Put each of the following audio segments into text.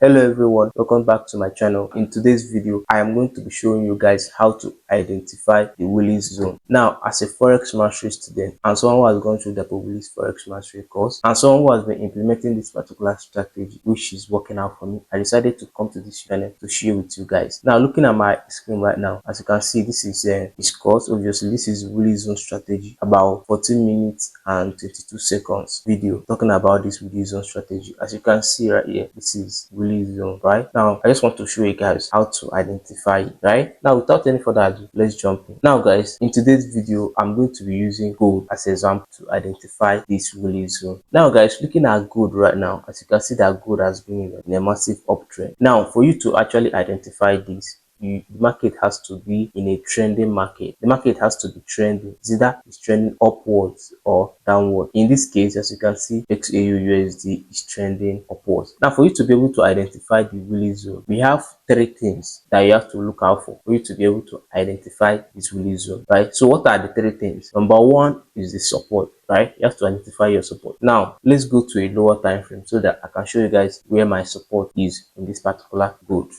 Hello everyone, welcome back to my channel. In today's video, I am going to be showing you guys how to identify the Willis zone. Now, as a Forex mastery student and someone who has gone through the Dapo Willis Forex mastery course and someone who has been implementing this particular strategy which is working out for me, I decided to come to this channel to share with you guys. Now, looking at my screen right now, as you can see, this is his course. Obviously, this is Willis zone strategy, about 14 minutes and 22 seconds video talking about this Willis zone strategy. As you can see right here, this is Willis zone. Right now, I just want to show you guys how to identify it. Right now, without any further ado, let's jump in. Now guys, in today's video, I'm going to be using gold as an example to identify this Willis zone. Now guys, looking at gold right now, as you can see that gold has been in a massive uptrend. Now for you to actually identify this, the market has to be in a trending market. The market has to be trending. It's either it's trending upwards or downward. In this case, as you can see, XAU/USD is trending upwards. Now, for you to be able to identify the Willis zone, we have three things that you have to look out for you to be able to identify this Willis zone, right? So what are the three things? Number one is the support, right? You have to identify your support. Now, let's go to a lower time frame so that I can show you guys where my support is in this particular gold.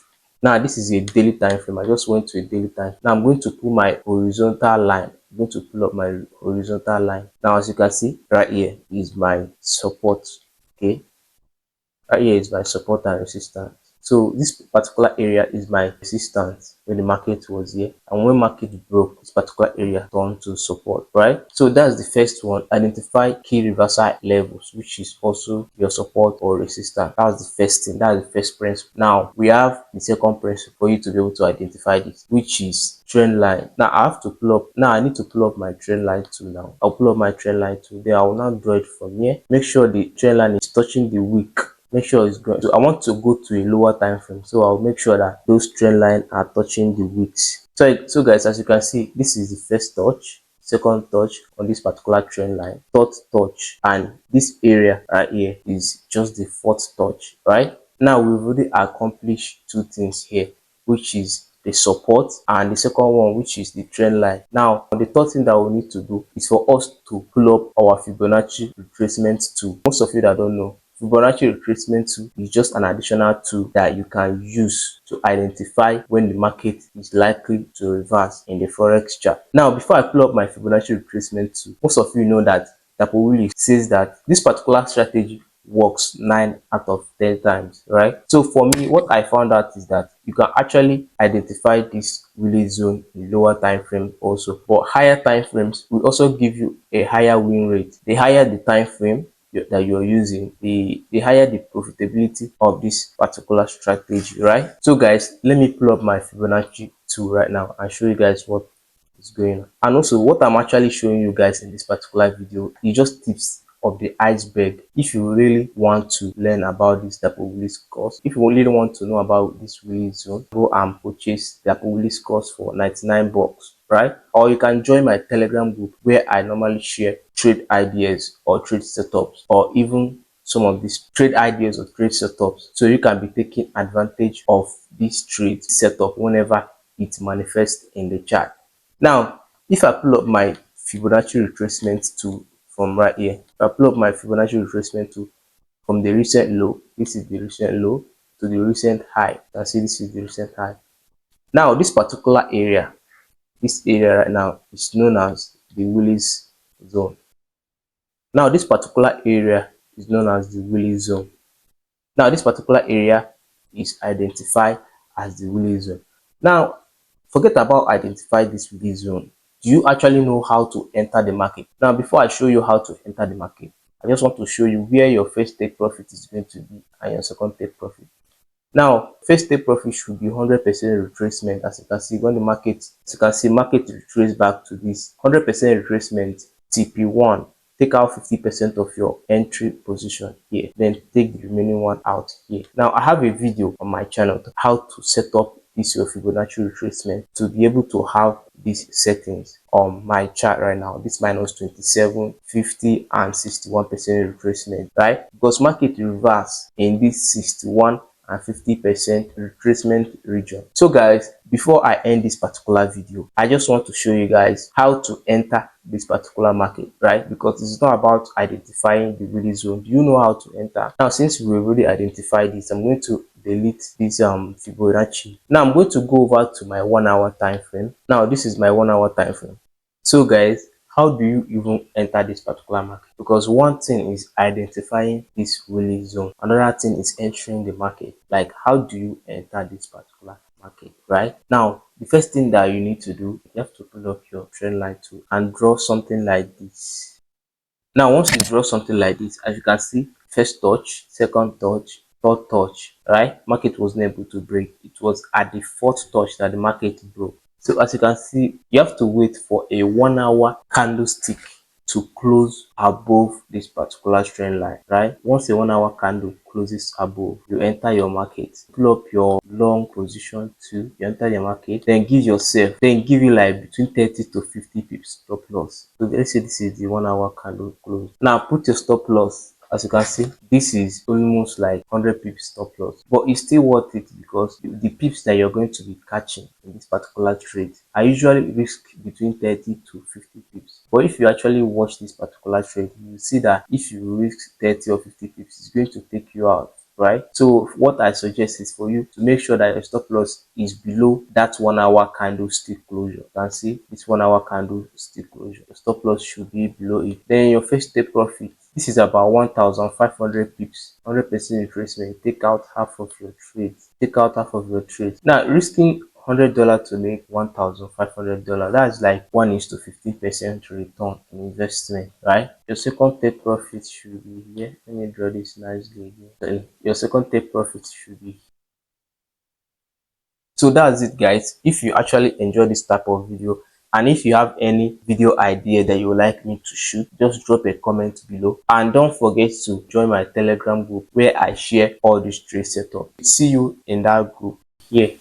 Now, this is a daily time frame. I just went to a daily time. Now, I'm going to pull my horizontal line. I'm going to pull up my horizontal line. Now, as you can see, right here is my support. Okay, right here is my support and resistance. So this particular area is my resistance when the market was here, and when market broke, this particular area turned to support, right? So that's the first one. Identify key reversal levels, which is also your support or resistance. That's the first thing. That's the first principle. Now we have the second principle for you to be able to identify this, which is trend line. Now I have to pull up. Now I need to pull up my trend line tool. Now I'll pull up my trend line tool. Then I will now draw it from here. Make sure the trend line is touching the wick. Make sure it's going. So I want to go to a lower time frame, so I'll make sure that those trend lines are touching the wicks. So guys, as you can see, this is the first touch, second touch on this particular trend line, third touch, and this area right here is just the fourth touch. Right now, we've already accomplished two things here, which is the support and the second one, which is the trend line. Now the third thing that we need to do is for us to pull up our Fibonacci retracement tool. Most of you that don't know, Fibonacci retracement tool is just an additional tool that you can use to identify when the market is likely to reverse in the Forex chart. Now, before I pull up my Fibonacci retracement tool, most of you know that Dapo Willis says that this particular strategy works 9 out of 10 times, right? So for me, what I found out is that you can actually identify this Willis zone in lower time frame also, but higher time frames will also give you a higher win rate. The higher the time frame that you're using, the higher the profitability of this particular strategy, right? So guys, let me pull up my Fibonacci tool right now and show you guys what is going on. And also, what I'm actually showing you guys in this particular video is just tips of the iceberg. If you really want to learn about this Dapo Willis course, if you really want to know about this Willis zone, go and purchase the Dapo Willis course for 99 bucks, right? Or you can join my Telegram group where I normally share trade ideas or trade setups, or even some of these trade ideas or trade setups, so you can be taking advantage of this trade setup whenever it manifests in the chart. Now, if I pull up my Fibonacci retracement tool from right here, if I pull up my Fibonacci retracement tool from the recent low, this is the recent low, to the recent high. You can see this is the recent high. Now, this particular area, this area right now is known as the Willis zone. Now, this particular area is known as the Willis zone. Now, this particular area is identified as the Willis zone. Now, forget about identify this Willis zone. Do you actually know how to enter the market? Now, before I show you how to enter the market, I just want to show you where your first take profit is going to be and your second take profit. Now, first take profit should be 100% retracement. As you can see, when the market, as you can see, market retrace back to this 100% retracement, TP1. Take out 50% of your entry position here, then take the remaining one out here. Now, I have a video on my channel on how to set up this your Fibonacci retracement to be able to have these settings on my chart right now. This minus 27, 50, and 61% retracement, right? Because market reverse in this 61 and 50% retracement region. So guys, before I end this particular video, I just want to show you guys how to enter this particular market, right? Because it's not about identifying the Willis zone. Do you know how to enter? Now, since we already identified this, I'm going to delete this Fibonacci. Now I'm going to go over to my 1 hour time frame. Now this is my 1 hour time frame. So guys, how do you even enter this particular market? Because one thing is identifying this Willis zone, another thing is entering the market. Like, how do you enter this particular market, right? Now the first thing that you need to do, you have to pull up your trend line tool and draw something like this. Now once you draw something like this, as you can see, first touch, second touch, third touch, right? Market was not able to break. It was at the fourth touch that the market broke. So as you can see, you have to wait for a 1 hour candlestick to close above this particular trend line, right? Once a 1 hour candle closes above, you enter your market, pull up your long position too, you enter your market, then give you like between 30 to 50 pips stop loss. So let's say this is the 1 hour candle close. Now put your stop loss. As you can see, this is almost like 100 pips stop loss, but it's still worth it because the pips that you're going to be catching in this particular trade, I usually risk between 30 to 50 pips. But if you actually watch this particular trade, you will see that if you risk 30 or 50 pips, it's going to take you out, right? So what I suggest is for you to make sure that your stop loss is below that 1 hour candlestick closure. You can see this 1 hour candlestick closure. The stop loss should be below it. Then your first take profit, this is about 1,500 pips, 100% retracement. Take out half of your trades. Take out half of your trades. Now risking $100 to make $1,500, that's like 1:15% return in investment, right? Your second take profit should be here. Let me draw this nicely again. Your second take profit should be. So that's it guys. If you actually enjoy this type of video, and if you have any video idea that you would like me to shoot, just drop a comment below, and don't forget to join my Telegram group where I share all this trade setup. See you in that group here.